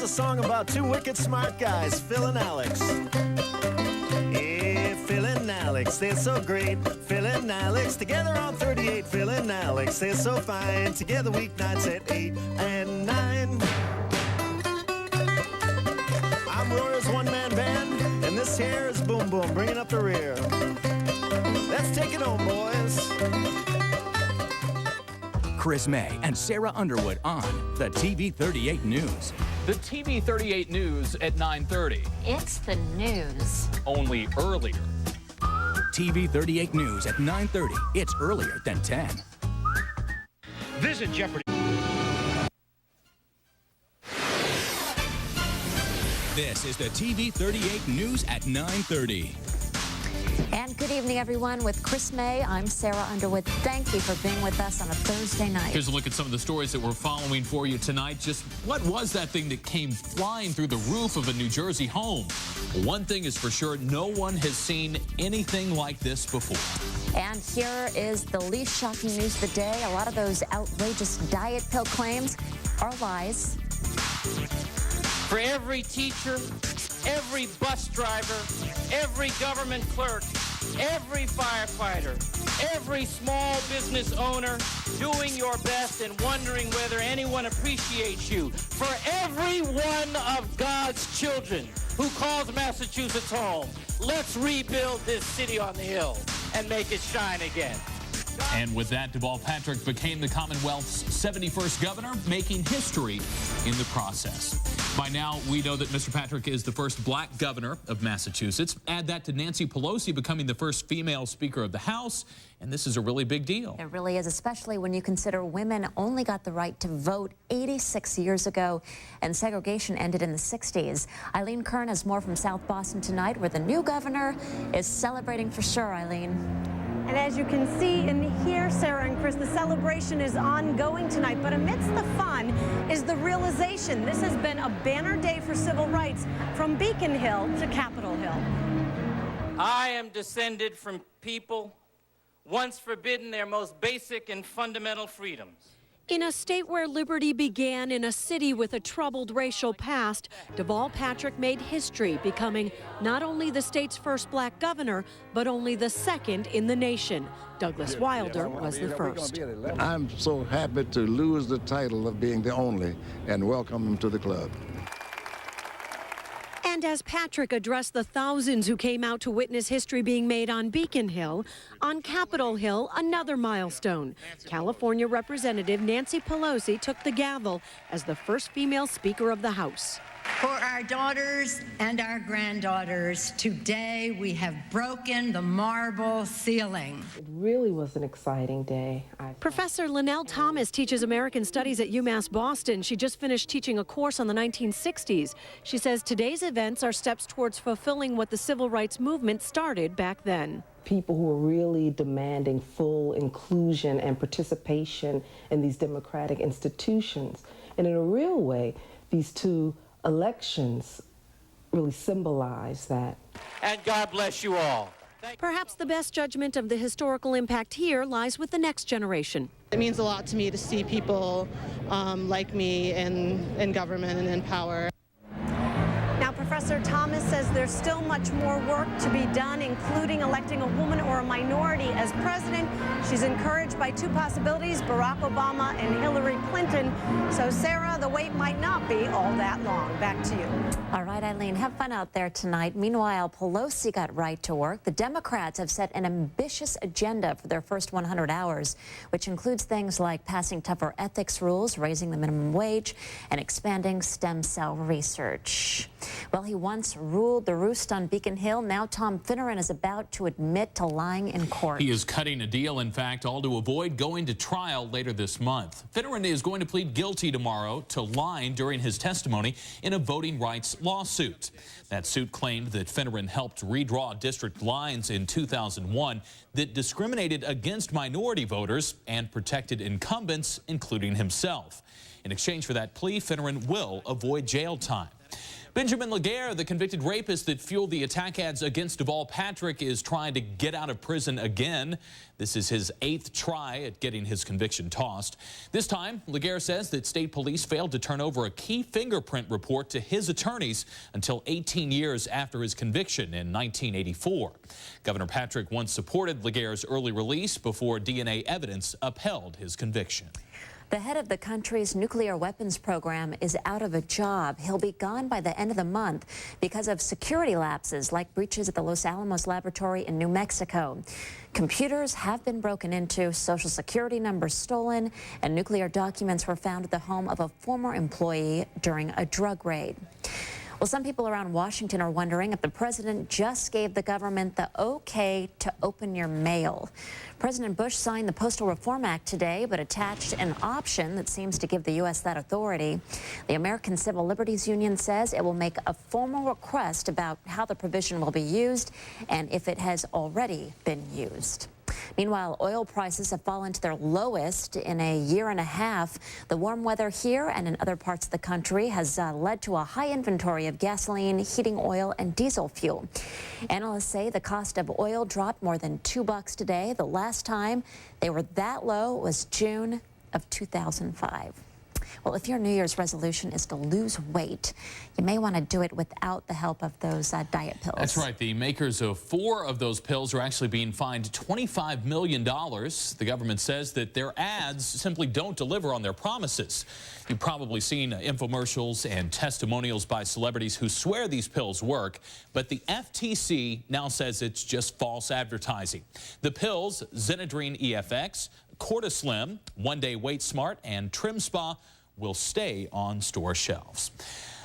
song about two wicked smart guys, Phil and Alex. Yeah, Phil and Alex, they're so great. Phil and Alex, together on 38. Phil and Alex, they're so fine. Together weeknights at 8 and 9. I'm Rora's one-man band, and this here is Boom Boom, bringing up the rear. Let's take it home, boys. Chris May and Sarah Underwood on the TV 38 News. The TV 38 News at 9:30. It's the news. Only earlier. TV 38 News at 9:30. It's earlier than 10. Visit Jeopardy. This is the TV 38 News at 9:30. And good evening, everyone. With Chris May, I'm Sarah Underwood. Thank you for being with us on a Thursday night. Here's a look at some of the stories that we're following for you tonight. Just what was that thing that came flying through the roof of a New Jersey home? One thing is for sure, no one has seen anything like this before. And here is the least shocking news of the day. A lot of those outrageous diet pill claims are lies. For every teacher, every bus driver, every government clerk, every firefighter, every small business owner doing your best and wondering whether anyone appreciates you. For every one of God's children who calls Massachusetts home, let's rebuild this city on the hill and make it shine again. And with that, Deval Patrick became the Commonwealth's 71st governor, making history in the process. By now, we know that Mr. Patrick is the first black governor of Massachusetts. Add that to Nancy Pelosi becoming the first female Speaker of the House, and this is a really big deal. It really is, especially when you consider women only got the right to vote 86 years ago, and segregation ended in the 60s. Eileen Kern has more from South Boston tonight, where the new governor is celebrating for sure, Eileen. And as you can see and hear, Sarah and Chris, the celebration is ongoing tonight. But amidst the fun is the realization this has been a banner day for civil rights from Beacon Hill to Capitol Hill. I am descended from people once forbidden their most basic and fundamental freedoms. In a state where liberty began in a city with a troubled racial past, Deval Patrick made history, becoming not only the state's first black governor, but only the second in the nation. Douglas Wilder was the first. I'm so happy to lose the title of being the only and welcome him to the club. And as Patrick addressed the thousands who came out to witness history being made on Beacon Hill, on Capitol Hill, another milestone. California Representative Nancy Pelosi took the gavel as the first female Speaker of the House. For our daughters and our granddaughters, today we have broken the marble ceiling. It really was an exciting day. Professor Lynell Thomas teaches American Studies at UMass Boston. She just finished teaching a course on the 1960s. She says today's events are steps towards fulfilling what the civil rights movement started back then. People who are really demanding full inclusion and participation in these democratic institutions. And in a real way, these two elections really symbolize that. And God bless you all. Perhaps the best judgment of the historical impact here lies with the next generation. It means a lot to me to see people like me in government and in power. Now, Professor Thomas says there's still much more work to be done, including electing a woman or a minority as president. She's encouraged by two possibilities, Barack Obama and Hillary Clinton. So, Sarah, the wait might not be all that long. Back to you. All right, Eileen, have fun out there tonight. Meanwhile, Pelosi got right to work. The Democrats have set an ambitious agenda for their first 100 hours, which includes things like passing tougher ethics rules, raising the minimum wage, and expanding stem cell research. Well, he once ruled the roost on Beacon Hill. Now Tom Finneran is about to admit to lying in court. He is cutting a deal, in fact, all to avoid going to trial later this month. Finneran is going to plead guilty tomorrow to lying during his testimony in a voting rights lawsuit. That suit claimed that Finneran helped redraw district lines in 2001 that discriminated against minority voters and protected incumbents, including himself. In exchange for that plea, Finneran will avoid jail time. Benjamin Laguerre, the convicted rapist that fueled the attack ads against Deval Patrick, is trying to get out of prison again. This is his 8th try at getting his conviction tossed. This time, Laguerre says that state police failed to turn over a key fingerprint report to his attorneys until 18 years after his conviction in 1984. Governor Patrick once supported Laguerre's early release before DNA evidence upheld his conviction. The head of the country's nuclear weapons program is out of a job. He'll be gone by the end of the month because of security lapses like breaches at the Los Alamos laboratory in New Mexico. Computers have been broken into, Social Security numbers stolen, and nuclear documents were found at the home of a former employee during a drug raid. Well, some people around Washington are wondering if the president just gave the government the okay to open your mail. President Bush signed the Postal Reform Act today, but attached an option that seems to give the U.S. that authority. The American Civil Liberties Union says it will make a formal request about how the provision will be used and if it has already been used. Meanwhile, oil prices have fallen to their lowest in a year and a half. The warm weather here and in other parts of the country has led to a high inventory of gasoline, heating oil, and diesel fuel. Analysts say the cost of oil dropped more than $2 today. The last time they were that low was June of 2005. Well, if your New Year's resolution is to lose weight, you may want to do it without the help of those diet pills. That's right. The makers of 4 of those pills are actually being fined $25 million. The government says that their ads simply don't deliver on their promises. You've probably seen infomercials and testimonials by celebrities who swear these pills work, but the FTC now says it's just false advertising. The pills, Zenadrine EFX, Cortislim, One Day Weight Smart, and Trim Spa will stay on store shelves.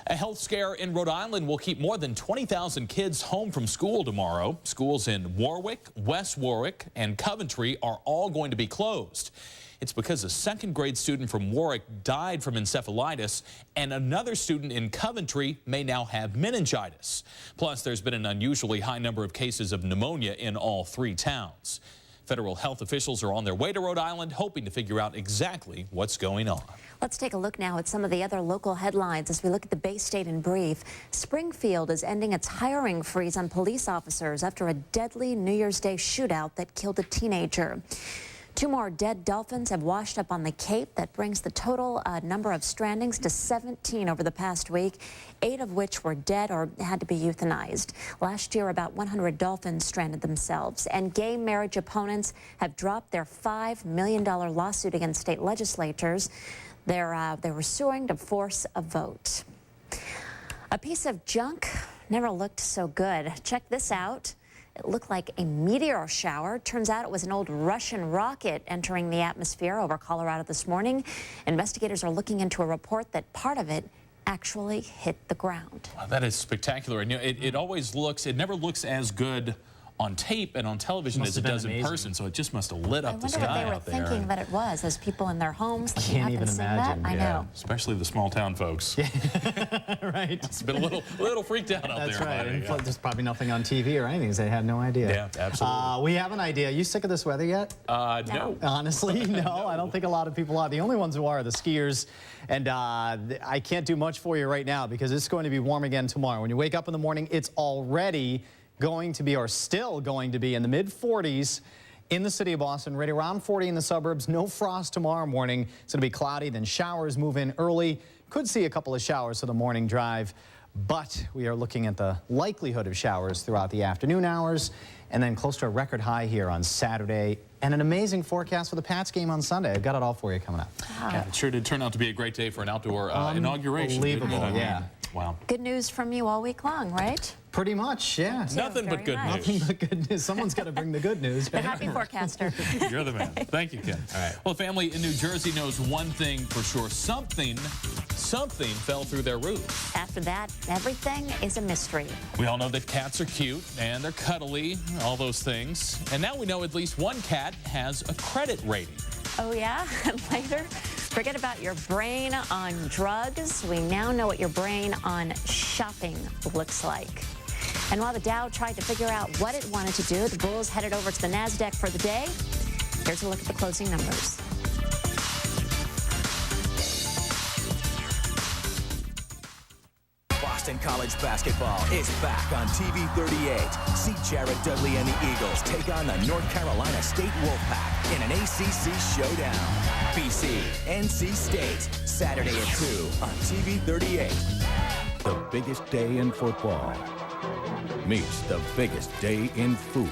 A health scare in Rhode Island will keep more than 20,000 kids home from school tomorrow. Schools in Warwick, West Warwick, and Coventry are all going to be closed. It's because a 2nd grade student from Warwick died from encephalitis, and another student in Coventry may now have meningitis. Plus, there's been an unusually high number of cases of pneumonia in all 3 towns. Federal health officials are on their way to Rhode Island, hoping to figure out exactly what's going on. Let's take a look now at some of the other local headlines as we look at the Bay State in brief. Springfield is ending its hiring freeze on police officers after a deadly New Year's Day shootout that killed a teenager. 2 more dead dolphins have washed up on the Cape. That brings the total number of strandings to 17 over the past week, 8 of which were dead or had to be euthanized. Last year, about 100 dolphins stranded themselves. And gay marriage opponents have dropped their $5 million lawsuit against state legislatures. They were suing to force a vote. A piece of junk never looked so good. Check this out. It looked like a meteor shower. Turns out it was an old Russian rocket entering the atmosphere over Colorado this morning. Investigators are looking into a report that part of it actually hit the ground. Wow, that is spectacular. And it always looks, it never looks as good on tape and on television as it does in person, so it just must have lit up the sky out there. I wonder what they were thinking that it was, as people in their homes looking up and seeing that. I know. Especially the small town folks. Right. It's been a little freaked out out there. That's right. And yeah. There's probably nothing on TV or anything, because they had no idea. Yeah, absolutely. We have an idea. You sick of this weather yet? No. Honestly, no. I don't think a lot of people are. The only ones who are the skiers. And I can't do much for you right now because it's going to be warm again tomorrow. When you wake up in the morning, it's already going to be, or still going to be, in the mid-40s in the city of Boston, right around 40 in the suburbs. No frost tomorrow morning. It's going to be cloudy, then showers move in early. Could see a couple of showers for the morning drive, but we are looking at the likelihood of showers throughout the afternoon hours, and then close to a record high here on Saturday, and an amazing forecast for the Pats game on Sunday. I've got it all for you coming up. Wow. Yeah, it sure did turn out to be a great day for an outdoor inauguration. Unbelievable, yeah. Wow. Good news from you all week long, right? Pretty much, yeah. Nothing but good news. Nothing but good news. Someone's got to bring the good news. The happy forecaster. You're the man. Thank you, Ken. All right. Well, family in New Jersey knows one thing for sure. Something fell through their roof. After that, everything is a mystery. We all know that cats are cute and they're cuddly, all those things. And now we know at least one cat has a credit rating. Oh, yeah? And later, forget about your brain on drugs. We now know what your brain on shopping looks like. And while the Dow tried to figure out what it wanted to do, the bulls headed over to the NASDAQ for the day. Here's a look at the closing numbers. best in college basketball is back on TV 38. See Jared Dudley and the Eagles take on the North Carolina State Wolfpack in an ACC showdown. BC, NC State, Saturday at 2 on TV 38. The biggest day in football meets the biggest day in food.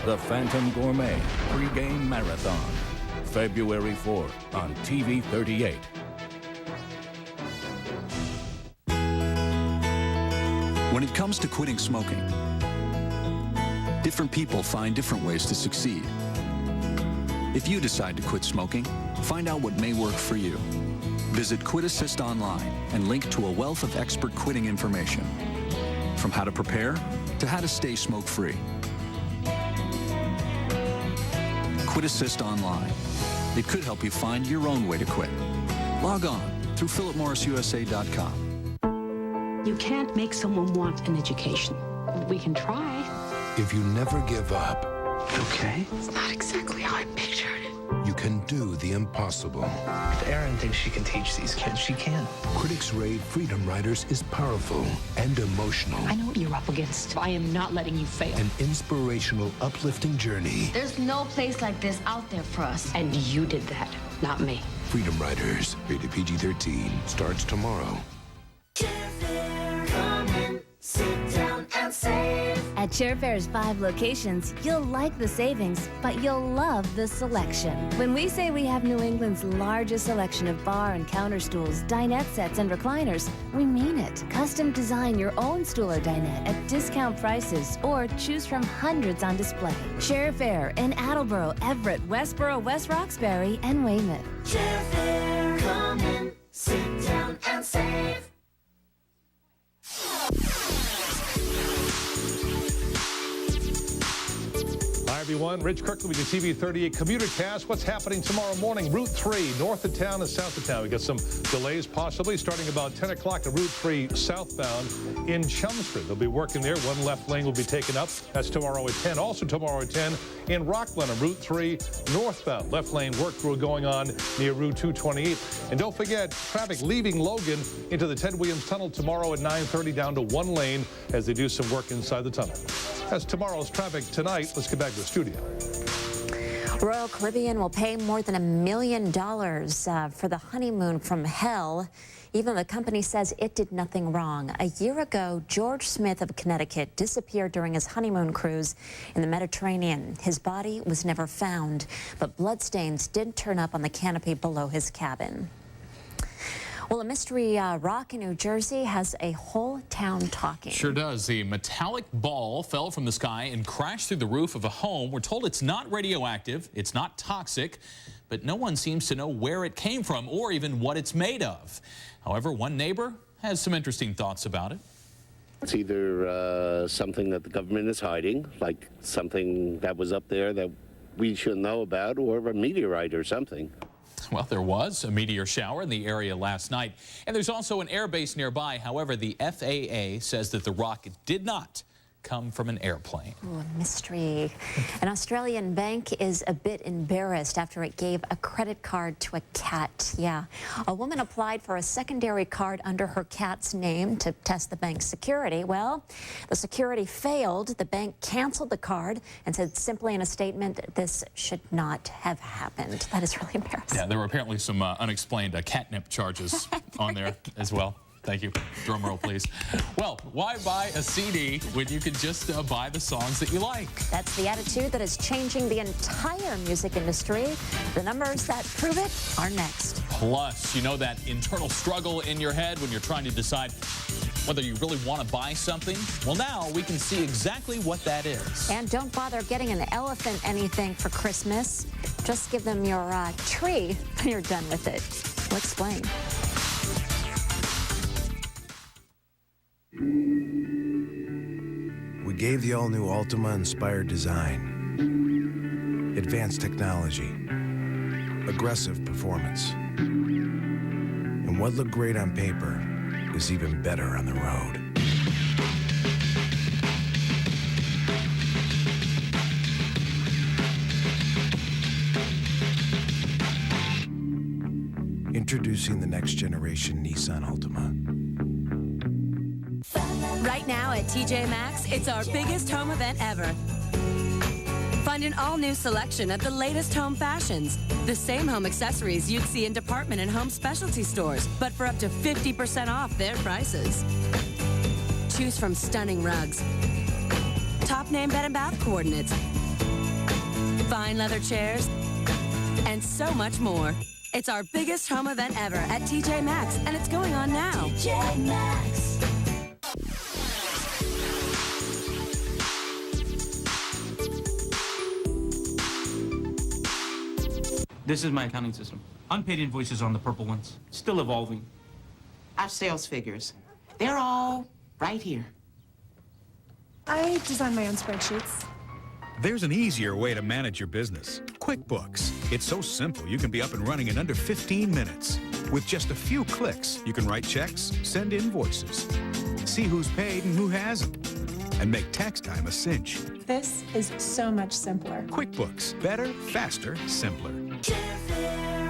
The Phantom Gourmet Pre-Game Marathon, February 4th on TV 38. When it comes to quitting smoking, different people find different ways to succeed. If you decide to quit smoking, find out what may work for you. Visit Quit Assist online and link to a wealth of expert quitting information, from how to prepare to how to stay smoke-free. Quit Assist online. It could help you find your own way to quit. Log on through philipmorrisusa.com. You can't make someone want an education. We can try. If you never give up, Okay. It's not exactly how I pictured it. you can do the impossible. If Erin thinks she can teach these kids, she can. Critics rave Freedom Riders is powerful and emotional. I know what you're up against. I am not letting you fail. An inspirational, uplifting journey. There's no place like this out there for us. And you did that, not me. Freedom Riders, rated PG-13, starts tomorrow. Come in, sit down and save. At Chairfair's 5 locations, you'll like the savings, but you'll love the selection. When we say we have New England's largest selection of bar and counter stools, dinette sets, and recliners, we mean it. Custom design your own stool or dinette at discount prices or choose from hundreds on display. Chairfair in Attleboro, Everett, Westboro, West Roxbury, and Weymouth. Chairfair, come in, sit down and save. Hi, everyone. Rich Kirkland with the TV 38 Commuter Cast. What's happening tomorrow morning? Route 3, north of town and south of town. We got some delays possibly starting about 10 o'clock on Route 3 southbound in Chelmsford. They'll be working there. One left lane will be taken up. That's tomorrow at 10. Also tomorrow at 10 in Rockland on Route 3 northbound. Left lane work crew going on near Route 228. And don't forget, traffic leaving Logan into the Ted Williams Tunnel tomorrow at 9:30 down to one lane as they do some work inside the tunnel. That's tomorrow's traffic tonight. Let's get back to the studio. Royal Caribbean will pay more than $1 million for the honeymoon from hell. Even the company says it did nothing wrong. A year ago, George Smith of Connecticut disappeared during his honeymoon cruise in the Mediterranean. His body was never found, but bloodstains did turn up on the canopy below his cabin. Well, a mystery rock in New Jersey has a whole town talking. Sure does. The metallic ball fell from the sky and crashed through the roof of a home. We're told it's not radioactive, it's not toxic, but no one seems to know where it came from or even what it's made of. However, one neighbor has some interesting thoughts about it. It's either something that the government is hiding, like something that was up there that we shouldn't know about, or a meteorite or something. Well, there was a meteor shower in the area last night, and there's also an air base nearby. However, the FAA says that the rock did not come from an airplane. Ooh, a mystery. An Australian bank is a bit embarrassed after it gave a credit card to a cat. Yeah. A woman applied for a secondary card under her cat's name to test the bank's security. Well, the security failed. The bank canceled the card and said simply in a statement, this should not have happened. That is really embarrassing. Yeah, there were apparently some unexplained catnip charges on there as well. Thank you. Drum roll, please. Well, why buy a CD when you can just buy the songs that you like? That's the attitude that is changing the entire music industry. The numbers that prove it are next. Plus, you know that internal struggle in your head when you're trying to decide whether you really want to buy something? Well, now we can see exactly what that is. And don't bother getting an elephant anything for Christmas. Just give them your tree when you're done with it. We'll explain. We gave the all-new Altima inspired design, advanced technology, aggressive performance, and what looked great on paper is even better on the road. Introducing the next generation Nissan Altima. Right now at TJ Maxx, it's our biggest home event ever. Find an all-new selection of the latest home fashions. The same home accessories you'd see in department and home specialty stores, but for up to 50% off their prices. Choose from stunning rugs, top name bed and bath coordinates, fine leather chairs, and so much more. It's our biggest home event ever at TJ Maxx, and it's going on now. TJ Maxx. This is my accounting system. Unpaid invoices on the purple ones. Still evolving. Our sales figures, they're all right here. I design my own spreadsheets. There's an easier way to manage your business. QuickBooks. It's so simple you can be up and running in under 15 minutes. With just a few clicks, you can write checks, send invoices, see who's paid and who hasn't, and make tax time a cinch. This is so much simpler. QuickBooks. Better, faster, simpler.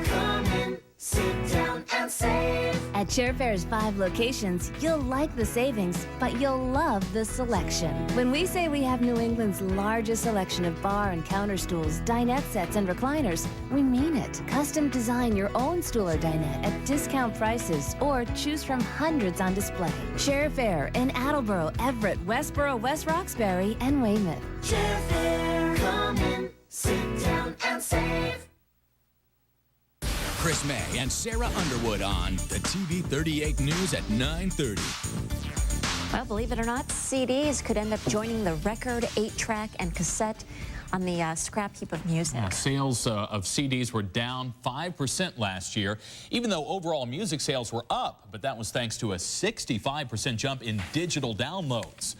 Come in, sit down and save. At Chairfair's 5 locations, you'll like the savings, but you'll love the selection. When we say we have New England's largest selection of bar and counter stools, dinette sets, and recliners, we mean it. Custom design your own stool or dinette at discount prices or choose from hundreds on display. Chairfair in Attleboro, Everett, Westboro, West Roxbury, and Weymouth. Chairfair, come in, sit down and save. Chris May and Sarah Underwood on the TV 38 News at 9:30. Well, believe it or not, CDs could end up joining the record, 8-track, and cassette on the scrap heap of music. Yeah, sales of CDs were down 5% last year, even though overall music sales were up, but that was thanks to a 65% jump in digital downloads.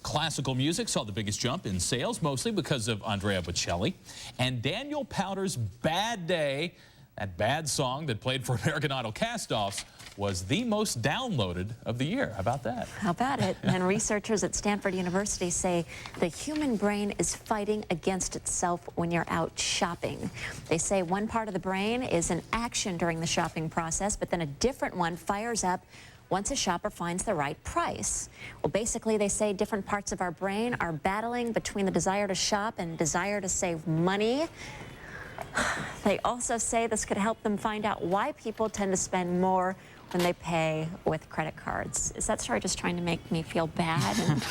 Classical music saw the biggest jump in sales, mostly because of Andrea Bocelli. And Daniel Powter's Bad Day, that bad song that played for American Idol cast-offs, was the most downloaded of the year. How about that? How about it? And researchers at Stanford University say the human brain is fighting against itself when you're out shopping. They say one part of the brain is in action during the shopping process, but then a different one fires up once a shopper finds the right price. Well, basically, they say different parts of our brain are battling between the desire to shop and desire to save money. They also say this could help them find out why people tend to spend more when they pay with credit cards. Is that story just trying to make me feel bad? And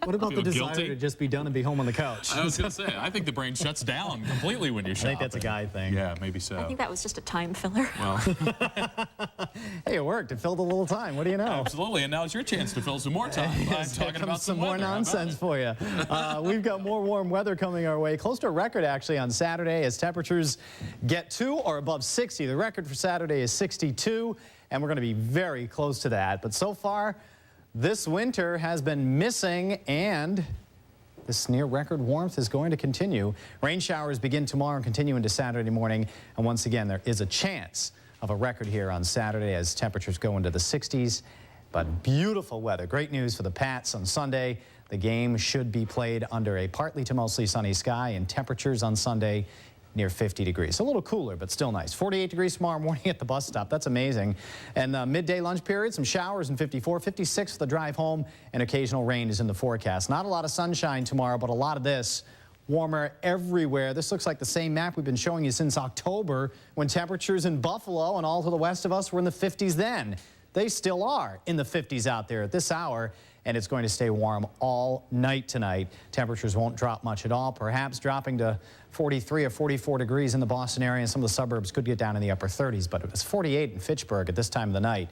what about the desire guilty? to just be done and be home on the couch? I was going to say, I think the brain shuts down completely when you shop. I think that's a guy thing. Yeah, maybe so. I think that was just a time filler. Well, hey, it worked. It filled a little time. What do you know? Absolutely, and now it's your chance to fill some more time by talking about some more weather. nonsense for you. We've got more warm weather coming our way. Close to a record, actually, on Saturday as temperatures get to or above 60. The record for Saturday is 62. And we're going to be very close to that. But so far, this winter has been missing, and this near record warmth is going to continue. Rain showers begin tomorrow and continue into Saturday morning. And once again, there is a chance of a record here on Saturday as temperatures go into the 60s. But beautiful weather. Great news for the Pats on Sunday. The game should be played under a partly to mostly sunny sky, and temperatures on Sunday near 50 degrees. A little cooler, but still nice. 48 degrees tomorrow morning at the bus stop. That's amazing. And the midday lunch period, some showers in 54, 56 for the drive home, and occasional rain is in the forecast. Not a lot of sunshine tomorrow, but a lot of this. Warmer everywhere. This looks like the same map we've been showing you since October, when temperatures in Buffalo and all to the west of us were in the 50s then. They still are in the 50s out there at this hour, and it's going to stay warm all night tonight. Temperatures won't drop much at all, perhaps dropping to 43 or 44 degrees in the Boston area, and some of the suburbs could get down in the upper 30s, but it was 48 in Fitchburg at this time of the night.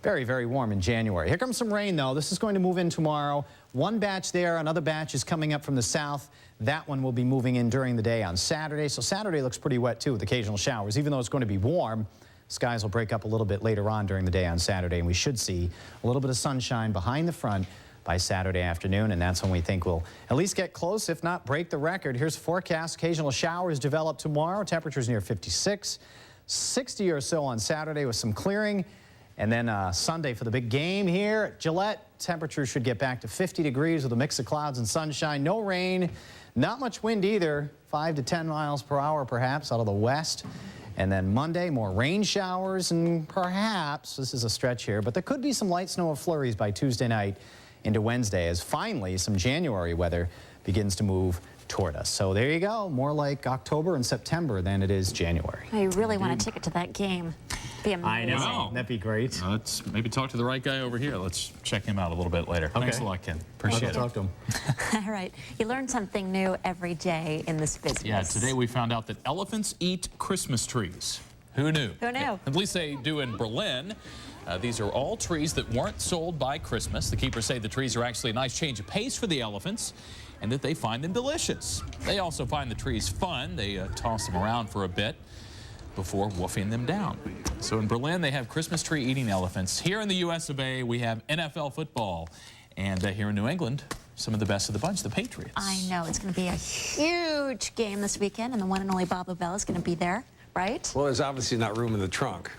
Very, very warm in January. Here comes some rain, though. This is going to move in tomorrow. One batch there, another batch is coming up from the south. That one will be moving in during the day on Saturday. So Saturday looks pretty wet, too, with occasional showers. Even though it's going to be warm, skies will break up a little bit later on during the day on Saturday, and we should see a little bit of sunshine behind the front by Saturday afternoon, and that's when we think we'll at least get close, if not break the record. Here's the forecast. Occasional showers develop tomorrow. Temperatures near 56, 60 or so on Saturday with some clearing. And then Sunday for the big game here at Gillette, temperatures should get back to 50 degrees with a mix of clouds and sunshine. No rain, not much wind either, 5 to 10 miles per hour perhaps out of the west. And then Monday, more rain showers and perhaps, this is a stretch here, but there could be some light snow or flurries by Tuesday night into Wednesday as finally some January weather begins to move toward us. So there you go, more like October and September than it is January. I really want a ticket to that game. Be amazing. I know. That'd be great. Let's maybe talk to the right guy over here. Let's check him out a little bit later. Okay. Thanks a lot, Ken. Appreciate it. Talk to him. All right. You learn something new every day in this business. Yeah, today we found out that elephants eat Christmas trees. Who knew? Who knew? At least they do in Berlin. These are all trees that weren't sold by Christmas. The keepers say the trees are actually a nice change of pace for the elephants and that they find them delicious. They also find the trees fun. They toss them around for a bit before woofing them down. So in Berlin, they have Christmas tree eating elephants. Here in the US of A, we have NFL football. And here in New England, some of the best of the bunch, the Patriots. I know. It's going to be a huge game this weekend, and the one and only Bob Lobel is going to be there, right? Well, there's obviously not room in the trunk.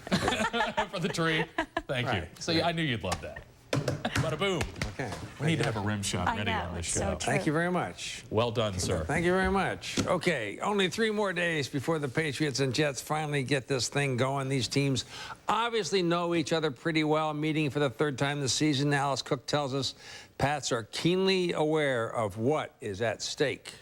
For the tree. Thank you. So I knew you'd love that. Bada boom. Okay. We need to have a rim shot I ready know, on this it's show. so true. Thank you very much. Well done, sir. Thank you very much. Okay, only 3 more days before the Patriots and Jets finally get this thing going. These teams obviously know each other pretty well, meeting for the 3rd time this season. Alice Cook tells us Pats are keenly aware of what is at stake.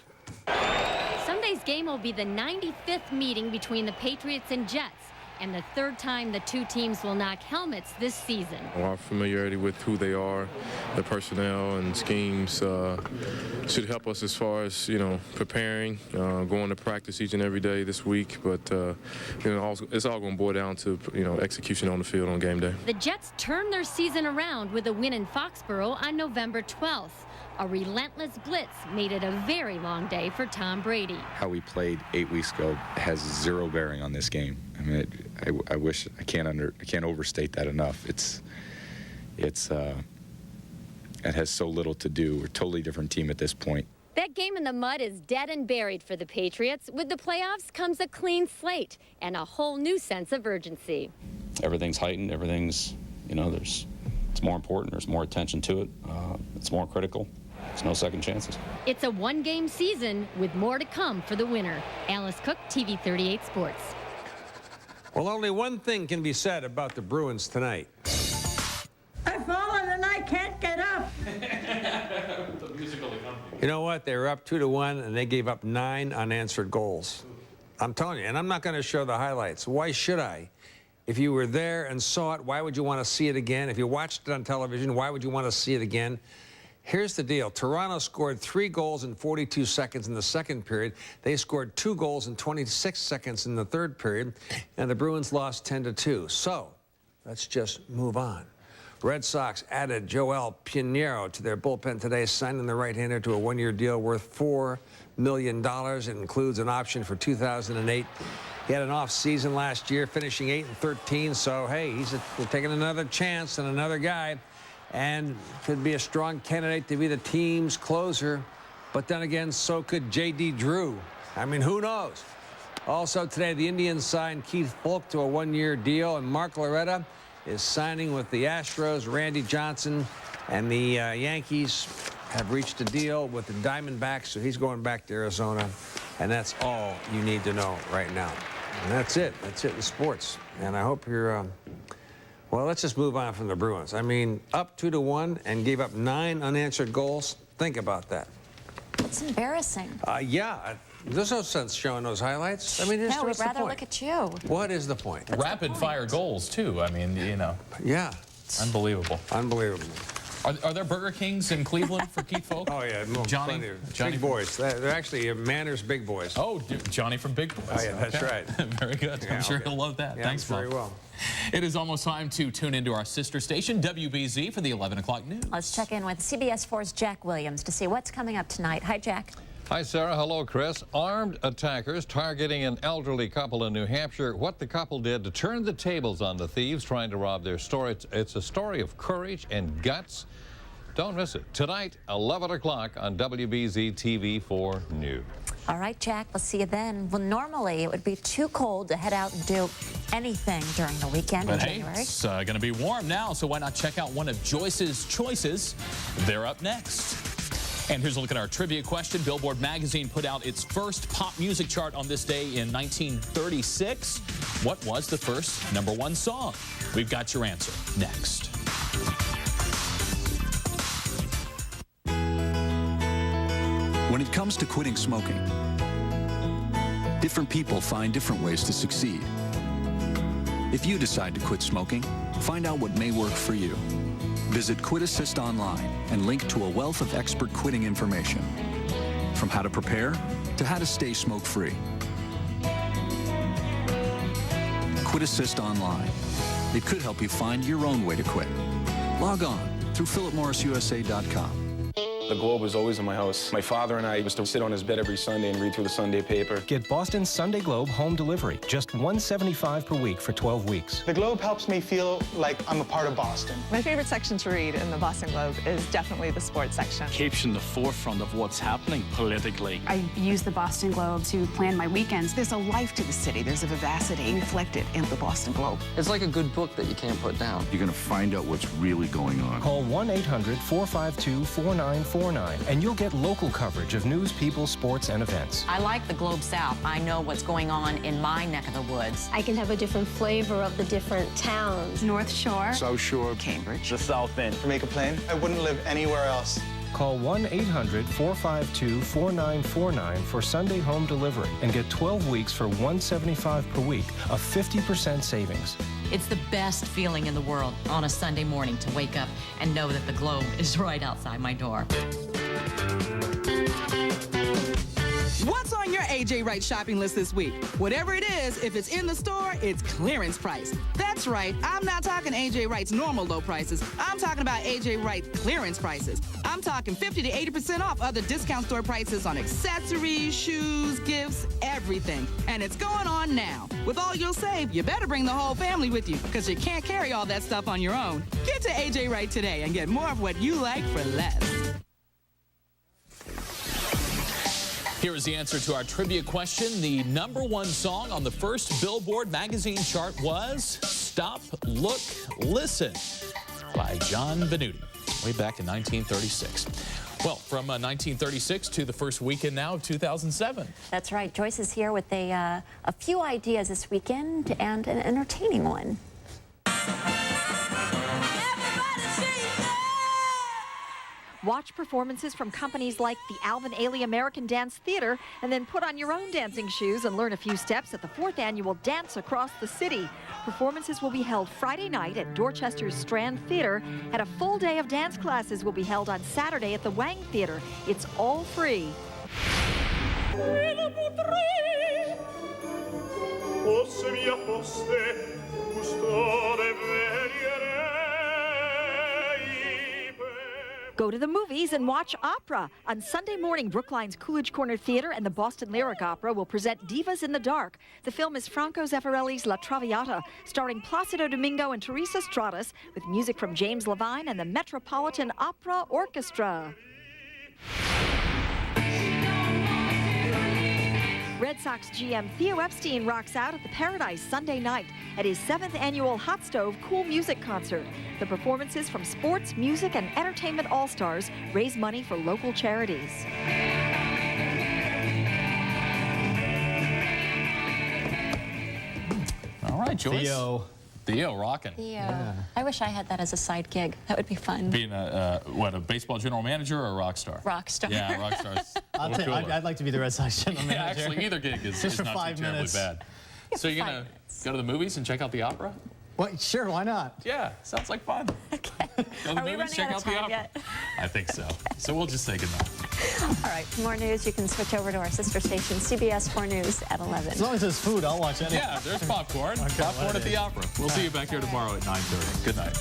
Sunday's game will be the 95th meeting between the Patriots and Jets, and the 3rd time the two teams will knock helmets this season. Our familiarity with who they are, the personnel and schemes should help us as far as, preparing, going to practice each and every day this week. But, it's all going to boil down to, execution on the field on game day. The Jets turned their season around with a win in Foxborough on November 12th. A relentless blitz made it a very long day for Tom Brady. How we played 8 weeks ago has zero bearing on this game. I mean, I wish I can't overstate that enough. It has so little to do. We're a totally different team at this point. That game in the mud is dead and buried for the Patriots. With the playoffs comes a clean slate and a whole new sense of urgency. Everything's heightened. Everything's, it's more important. There's more attention to it. It's more critical. There's no second chances. It's a one-game season with more to come for the winner. Alice Cook, TV 38 Sports. Well, only one thing can be said about the Bruins tonight. I've fallen and I can't get up. You know what? They were up 2-1, and they gave up 9 unanswered goals. I'm telling you, and I'm not going to show the highlights. Why should I? If you were there and saw it, why would you want to see it again? If you watched it on television, why would you want to see it again? Here's the deal. Toronto scored 3 goals in 42 seconds in the second period. They scored 2 goals in 26 seconds in the third period, and the Bruins lost 10-2. So let's just move on. Red Sox added Joel Pinheiro to their bullpen today, signing the right-hander to a 1-year deal worth $4 million. It includes an option for 2008. He had an off season last year, finishing 8-13. So, hey, he's taking another chance on another guy and could be a strong candidate to be the team's closer. But then again, so could J.D. Drew. I mean, who knows? Also today, the Indians signed Keith Fulk to a 1-year deal, and Mark Loretta is signing with the Astros. Randy Johnson and the Yankees have reached a deal with the Diamondbacks, so he's going back to Arizona. And that's all you need to know right now. And that's it. That's it in sports. And I hope you're... well, let's just move on from the Bruins. I mean, up 2-1 and gave up 9 unanswered goals. Think about that. It's embarrassing. Yeah. There's no sense showing those highlights. I mean, no, we'd rather look at you. What is the point? Rapid-fire goals, too. I mean, Yeah. Unbelievable. Unbelievable. Are there Burger Kings in Cleveland for Keith Folk? Oh, yeah. Johnny Big Boys. They're actually Manners Big Boys. Oh, Johnny from Big Boys. Oh, yeah, that's right. Very good. Yeah, I'm sure he'll love that. Yeah, Thanks, Bob. very well. It is almost time to tune into our sister station, WBZ, for the 11 o'clock news. Let's check in with CBS 4's Jack Williams to see what's coming up tonight. Hi, Jack. Hi, Sarah. Hello, Chris. Armed attackers targeting an elderly couple in New Hampshire. What the couple did to turn the tables on the thieves trying to rob their store. It's a story of courage and guts. Don't miss it. Tonight, 11 o'clock on WBZ-TV 4 News. All right, Jack, we'll see you then. Well, normally it would be too cold to head out and do anything during the weekend in January. It's going to be warm now, so why not check out one of Joyce's choices? They're up next. And here's a look at our trivia question. Billboard magazine put out its first pop music chart on this day in 1936. What was the first #1 song? We've got your answer next. When it comes to quitting smoking, different people find different ways to succeed. If you decide to quit smoking, find out what may work for you. Visit Quit Assist online and link to a wealth of expert quitting information, from how to prepare to how to stay smoke-free. Quit Assist online. It could help you find your own way to quit. Log on through philipmorrisusa.com. The Globe was always in my house. My father and I used to sit on his bed every Sunday and read through the Sunday paper. Get Boston's Sunday Globe home delivery, just $1.75 per week for 12 weeks. The Globe helps me feel like I'm a part of Boston. My favorite section to read in the Boston Globe is definitely the sports section. Keeps in the forefront of what's happening politically. I use the Boston Globe to plan my weekends. There's a life to the city. There's a vivacity reflected in the Boston Globe. It's like a good book that you can't put down. You're going to find out what's really going on. Call 1-800-452-4949 and you'll get local coverage of news, people, sports, and events. I like the Globe South. I know what's going on in my neck of the woods. I can have a different flavor of the different towns. North Shore, South Shore, Cambridge, the South End. For Make a Plain, I wouldn't live anywhere else. Call 1-800-452-4949 for Sunday home delivery and get 12 weeks for $1.75 per week, a 50% savings. It's the best feeling in the world on a Sunday morning to wake up and know that the Globe is right outside my door. What's on your AJ Wright shopping list this week? Whatever it is, if it's in the store, it's clearance price. That's right, I'm not talking AJ Wright's normal low prices. I'm talking about AJ Wright clearance prices. I'm talking 50 to 80% off other discount store prices on accessories, shoes, gifts, everything. And it's going on now. With all you'll save, you better bring the whole family with you, because you can't carry all that stuff on your own. Get to AJ Wright today and get more of what you like for less. Here is the answer to our trivia question. The #1 song on the first Billboard magazine chart was Stop, Look, Listen by John Benuti, way back in 1936. Well, from 1936 to the first weekend now of 2007. That's right. Joyce is here with a few ideas this weekend and an entertaining one. Watch performances from companies like the Alvin Ailey American Dance Theater and then put on your own dancing shoes and learn a few steps at the 4th annual Dance Across the City. Performances will be held Friday night at Dorchester's Strand Theater, and a full day of dance classes will be held on Saturday at the Wang Theater. It's all free. Go to the movies and watch opera. On Sunday morning, Brookline's Coolidge Corner Theater and the Boston Lyric Opera will present Divas in the Dark. The film is Franco Zeffirelli's La Traviata, starring Placido Domingo and Teresa Stratas, with music from James Levine and the Metropolitan Opera Orchestra. Red Sox GM Theo Epstein rocks out at the Paradise Sunday night at his 7th annual Hot Stove Cool Music Concert. The performances from sports, music, and entertainment all-stars raise money for local charities. All right, Joyce. Theo rocking. Theo. Yeah. I wish I had that as a side gig. That would be fun. Being a baseball general manager or a rock star? Rock star. Yeah, rock stars. I'd like to be the Red Sox general manager. Yeah, actually, either gig is just for not 5 too terribly minutes. bad. So you're going to go to the movies and check out the opera? Well, sure, why not? Yeah, sounds like fun. Okay. Go to the movies, check out the opera. Yet? I think so. So we'll just say goodnight. All right, for more news, you can switch over to our sister station, CBS 4 News at 11. As long as there's food, I'll watch anything. Yeah, there's popcorn. Okay, Popcorn at the opera. We'll see you back here tomorrow at 9:30. Good night.